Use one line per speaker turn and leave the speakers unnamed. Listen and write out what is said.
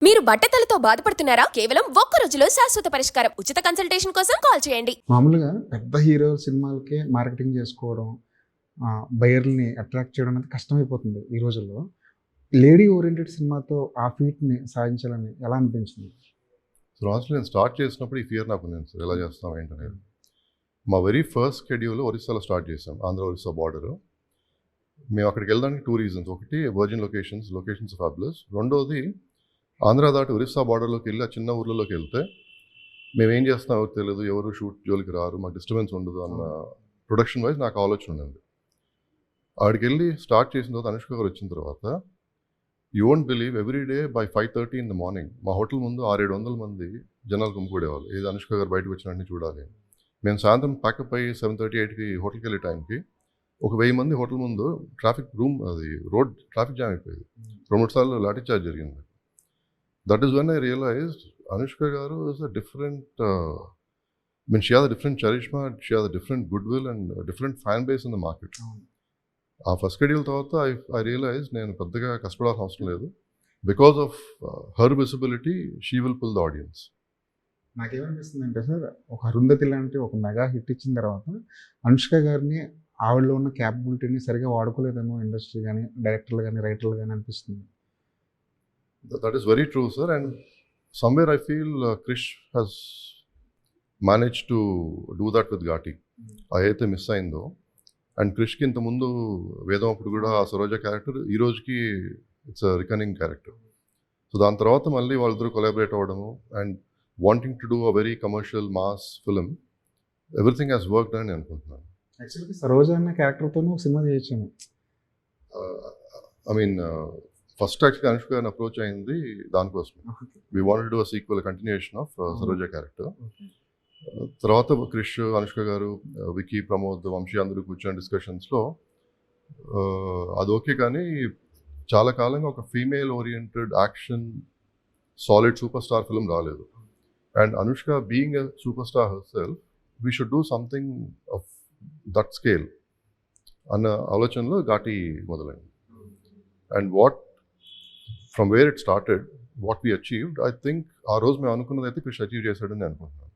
మీరు బట్టతలతో బాధపడుతున్నారా? కేవలం ఒక్క రోజులో శాశ్వత పరిష్కారం. ఉచిత కన్సల్టేషన్ కోసం కాల్ చేయండి.
మామూలుగా పెద్ద హీరో సినిమాలకే మార్కెటింగ్ చేసుకోవడం, బయర్లని అట్రాక్ట్ చేయడం అనేది కష్టమైపోతుంది ఈ రోజుల్లో. లేడీ ఓరియంటెడ్ సినిమాతో ఆ ఫీట్ని సాధించాలని ఎలా అనిపించింది?
సో లాస్ట్లో నేను స్టార్ట్ చేసినప్పుడు ఈ ఫియర్ నాకు ఉంది సార్, ఎలా చేస్తాం ఏంటనేది. మా వెరీ ఫస్ట్ షెడ్యూల్ ఒరిస్సాలో స్టార్ట్ చేసాం, ఆంధ్ర ఒరిస్సా బార్డర్. మేము అక్కడికి వెళ్ళడానికి 2 రీజన్స్. ఒకటి వర్జిన్ లొకేషన్స్ ఫ్యాబులస్. రెండోది ఆంధ్ర దాటి ఒరిస్సా బార్డర్లోకి వెళ్ళి ఆ చిన్న ఊర్లలోకి వెళ్తే మేము ఏం చేస్తాం ఎవరు తెలియదు, ఎవరు షూట్ జోలికి రారు, మాకు డిస్టర్బెన్స్ ఉండదు అన్న ప్రొడక్షన్ వైజ్ నాకు ఆలోచన ఉండింది. ఆడికి వెళ్ళి స్టార్ట్ చేసిన తర్వాత అనుష్క గారు వచ్చిన తర్వాత you won't believe every day by 5:30 in the morning మా హోటల్ ముందు 600-700 మంది జనాలు గుమ్మికూడేవాళ్ళు. ఏది అనుష్క గారు బయటకు వచ్చినట్టు చూడాలి. మేము సాయంత్రం ప్యాకప్ అయ్యి 7:30-8కి హోటల్కి వెళ్ళే టైంకి ఒక 1000 మంది హోటల్ ముందు రోడ్ ట్రాఫిక్ జామ్ అయిపోయింది. 2-3 సార్లు లాఠీ చార్జ్ జరిగింది. That is when I realized Anushka garu is a different, she has a different charisma, she has a different good will and different fan base in the market. ఆ first schedule తర్వాత I realize నేను పెద్దగా కష్టపడాల్సిన అవసరం లేదు. Because of her visibility she will pull the audience.
నాకేమనిపిస్తుంది అంటే sir, ఒక అరుంధతి లాంటి ఒక మెగా హిట్ ఇచ్చిన తర్వాత అనుష్క గారిని, ఆవిడలో ఉన్న క్యాపబిలిటీని సరిగా వాడుకోలేదేమో ఇండస్ట్రీ కానీ, డైరెక్టర్లు కానీ, రైటర్లు కానీ అనిపిస్తుంది.
That is very true, sir. And somewhere I feel Krish has managed to do that with Ghati. అదైతే మిస్ అయిందో. అండ్ క్రిష్కి ఇంత ముందు వేదం అప్పుడు కూడా ఆ సరోజా క్యారెక్టర్ ఈ రోజుకి it's a reckoning character. So దాని తర్వాత మళ్ళీ వాళ్ళిద్దరూ కొలాబరేట్ అవ్వడము and wanting to do a very commercial mass film, everything has worked అని అనుకుంటున్నాను.
యాక్చువల్గా సరోజా అన్న క్యారెక్టర్తోనూ సినిమా చేయొచ్చాము.
ఐ మీన్ ఫస్ట్ యాక్చువల్గా అనుష్క గారిని అప్రోచ్ అయింది దానికోసం. We wanted to do a sequel, continuation of Saroja character. తర్వాత క్రిష్, అనుష్క గారు, వికీ, ప్రమోద్, వంశీ అందరూ కూర్చొని డిస్కషన్స్లో అది ఓకే, కానీ చాలా కాలంగా ఒక female oriented action solid super star film రాలేదు. And Anushka being a super star herself, we should do something of that scale అన్న ఆలోచనలో ఘాటి మొదలైంది. And from where it started, what we achieved, I think ఆ రోజు మేము అనుకున్నది అయితే Krish achieve చేశాడని అనుకుంటున్నాను.